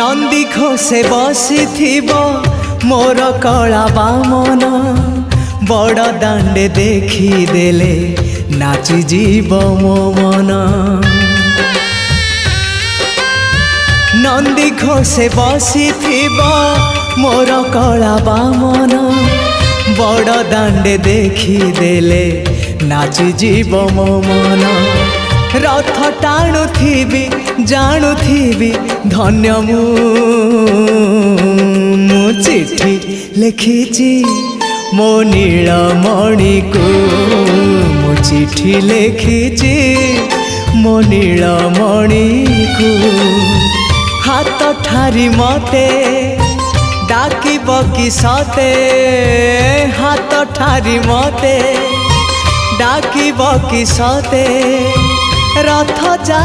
नंदी घोषे बसी मोर कला बामन बड़ दांडे देखी देले नाची जीव मो मन। नंदी घोषे बसी मोर कला बामन बड़ दांडे देखी देले नाची जीव मो मन। रथ टाणुथिबी जाणुथिबी धन्य मु चिठी लिखिची मो नीलमणि को मु चिठी लिखिची मो नीलमणि को। हाथ ठारी मते डाकिब कि सते हाथ ठारी मते डाकिब कि सते रथ जा